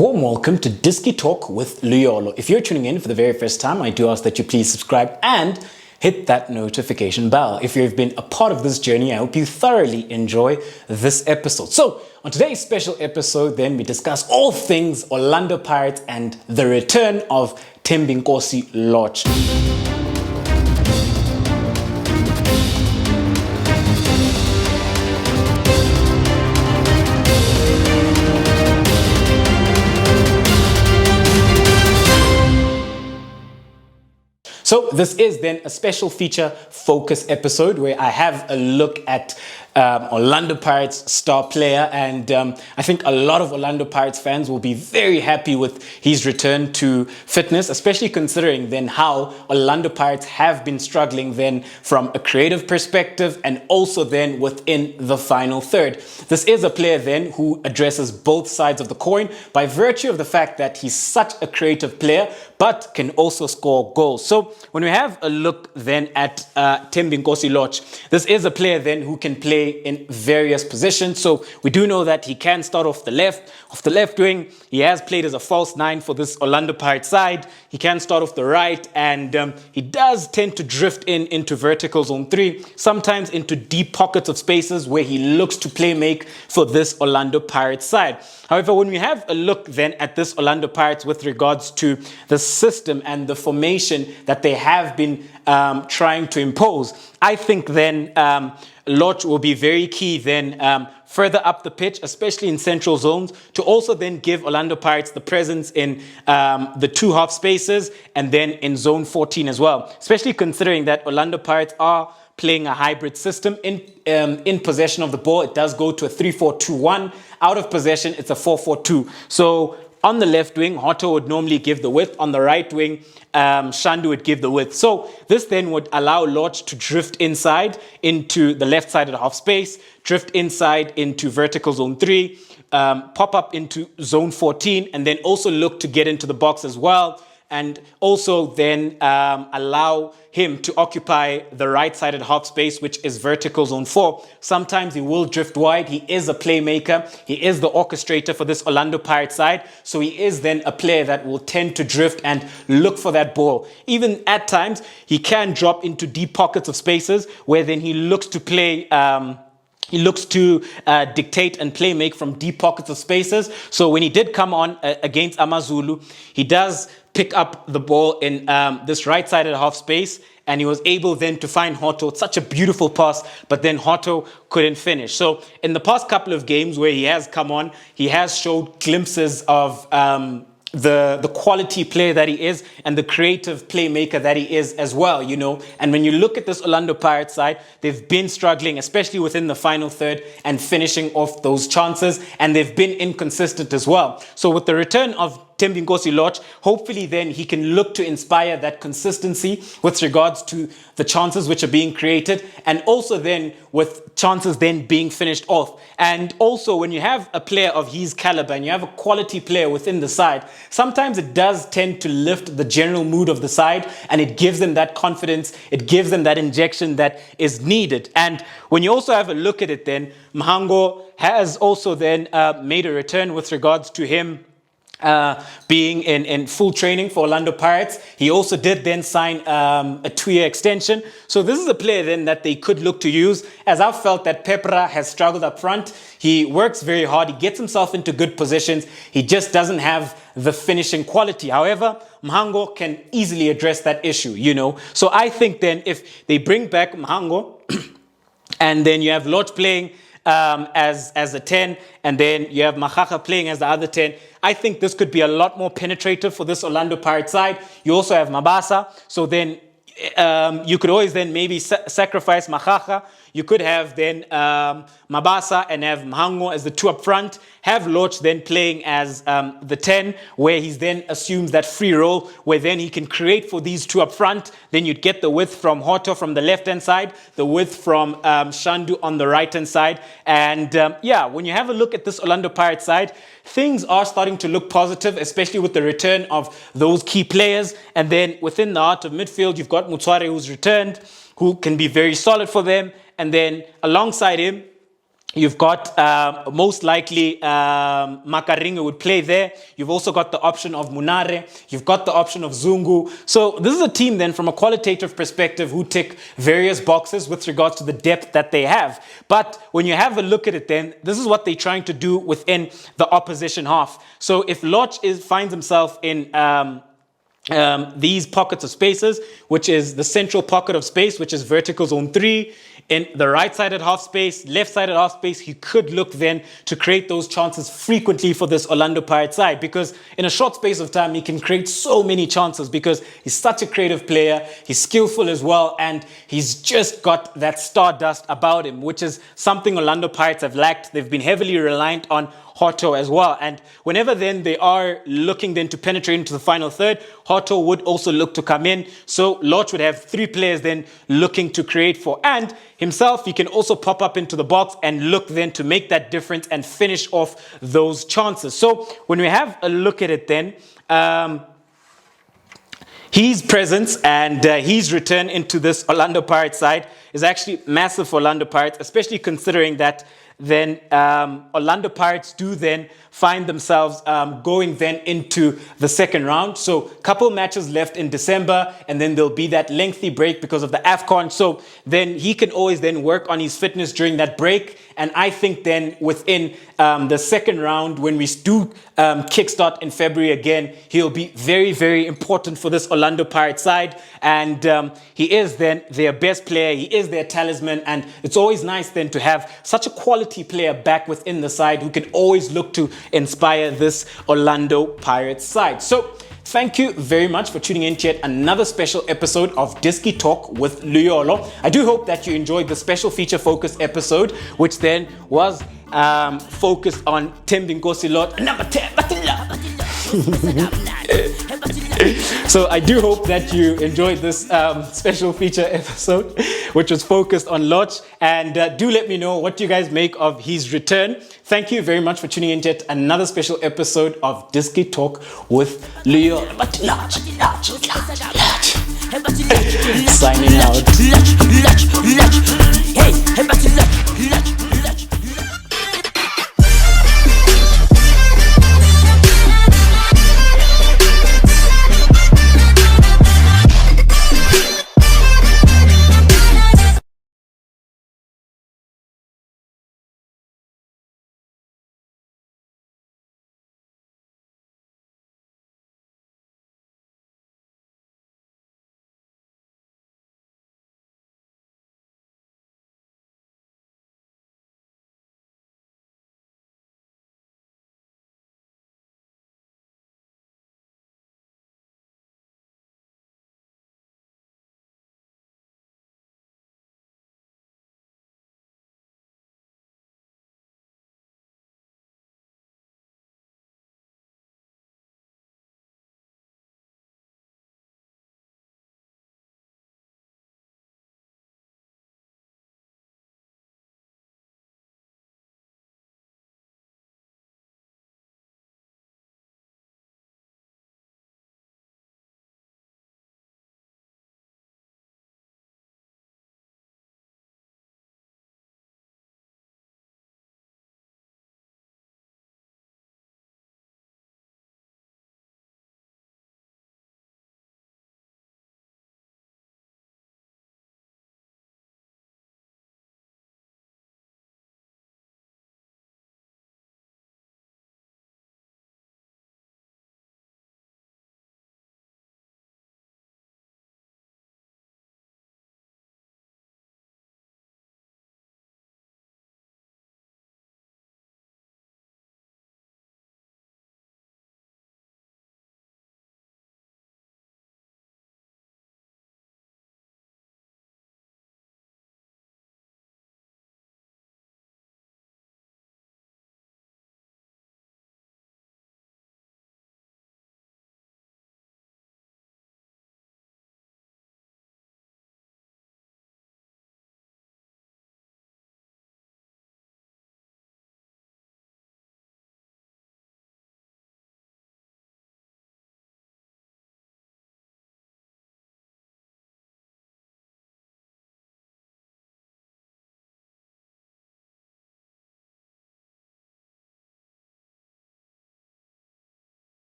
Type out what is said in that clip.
Warm welcome to Disky Talk with Luyolo. If you're tuning in for the very first time, I do ask that you please subscribe and hit that notification bell. If you've been a part of this journey, I hope you thoroughly enjoy this episode. So, on today's special episode, then we discuss all things Orlando Pirates and the return of Thembinkosi Lorch. So this is then a special feature focus episode where I have a look at Orlando Pirates star player, and I think a lot of Orlando Pirates fans will be very happy with his return to fitness, especially considering then how Orlando Pirates have been struggling then from a creative perspective and also then within the final third. This is a player then who addresses both sides of the coin by virtue of the fact that he's such a creative player but can also score goals. So when we have a look then at Thembinkosi Lorch, this is a player then who can play in various positions. So we do know that he can start off the left wing. He has played as a false nine for this Orlando Pirates side. He can start off the right, and he does tend to drift into vertical zone 3, sometimes into deep pockets of spaces where he looks to play make for this Orlando Pirates side. However, when we have a look then at this Orlando Pirates with regards to the system and the formation that they have been trying to impose, I think then Lorch will be very key then further up the pitch, especially in central zones, to also then give Orlando Pirates the presence in the two half spaces and then in zone 14 as well, especially considering that Orlando Pirates are playing a hybrid system. In possession of the ball, it does go to a 3-4-2-1. Out of possession, it's a 4-4-2. So on the left wing, Hotto would normally give the width. On the right wing, Shandu would give the width. So this then would allow Lorch to drift inside into the left side of the half space, drift inside into vertical zone 3, pop up into zone 14, and then also look to get into the box as well. And also then allow him to occupy the right-sided half space, which is vertical zone 4. Sometimes he will drift wide. He is a playmaker. He is the orchestrator for this Orlando Pirates side. So he is then a player that will tend to drift and look for that ball. Even at times, he can drop into deep pockets of spaces where then he looks to play... He looks to dictate and play make from deep pockets of spaces. So when he did come on against Amazulu, he does pick up the ball in this right-sided half space, and he was able then to find Hotto. Such a beautiful pass, but then Hotto couldn't finish. So in the past couple of games where he has come on, he has showed glimpses of the quality player that he is and the creative playmaker that he is as well, you know. And when you look at this Orlando Pirates side, they've been struggling, especially within the final third and finishing off those chances, and they've been inconsistent as well. So with the return of Thembinkosi Lorch, hopefully then he can look to inspire that consistency with regards to the chances which are being created, and also then with chances then being finished off. And also when you have a player of his caliber and you have a quality player within the side, sometimes it does tend to lift the general mood of the side, and it gives them that confidence, it gives them that injection that is needed. And when you also have a look at it then, Mhango has also then made a return with regards to him being in full training for Orlando Pirates. He also did then sign a 2-year extension. So this is a player then that they could look to use, as I've felt that Pepra has struggled up front. He works very hard. He gets himself into good positions. He just doesn't have the finishing quality. However, Mhango can easily address that issue, you know. So I think then if they bring back Mhango and then you have Lorch playing as a 10, and then you have Makhacha playing as the other 10, I think this could be a lot more penetrative for this Orlando Pirates side. You also have Mabasa, so then you could always then maybe sacrifice Makhacha. You could have then Mabasa and have Mhango as the 2 up front. Have Lorch then playing as the 10, where he's then assumes that free role, where then he can create for these 2 up front. Then you'd get the width from Hotto from the left-hand side, the width from Shandu on the right-hand side. And yeah, when you have a look at this Orlando Pirates side, things are starting to look positive, especially with the return of those key players. And then within the heart of midfield, you've got Mutsware, who's returned, who can be very solid for them. And then alongside him, You've got most likely Makaringa would play there. You've also got the option of Munare. You've got the option of Zungu. So this is a team then from a qualitative perspective who tick various boxes with regards to the depth that they have. But when you have a look at it then, this is what they're trying to do within the opposition half. So if Lorch finds himself in these pockets of spaces, which is the central pocket of space, which is vertical zone 3, in the right-sided half space, left-sided half space, he could look then to create those chances frequently for this Orlando Pirates side, because in a short space of time, he can create so many chances because he's such a creative player, he's skillful as well, and he's just got that stardust about him, which is something Orlando Pirates have lacked. They've been heavily reliant on Hotto as well. And whenever then they are looking then to penetrate into the final third, Hotto would also look to come in. So Lorch would have 3 players then looking to create for. And himself, he can also pop up into the box and look then to make that difference and finish off those chances. So when we have a look at it then, his presence and his return into this Orlando Pirates side is actually massive for Orlando Pirates, especially considering that then Orlando Pirates do then find themselves going then into the second round. So a couple matches left in December, and then there'll be that lengthy break because of the AFCON. So then he can always then work on his fitness during that break. And I think then within the second round, when we do kickstart in February again, he'll be very, very important for this Orlando Pirates side. And he is then their best player. He is their talisman. And it's always nice then to have such a quality player back within the side who can always look to inspire this Orlando Pirates side. So thank you very much for tuning in to yet another special episode of Diski Talk with Luyolo. I do hope that you enjoyed the special feature focus episode, which then was focused on Thembinkosi Lorch, number 10. So I do hope that you enjoyed this special feature episode, which was focused on Lorch. And do let me know what you guys make of his return. Thank you very much for tuning in to yet another special episode of Diski Talk with Leo. Signing out.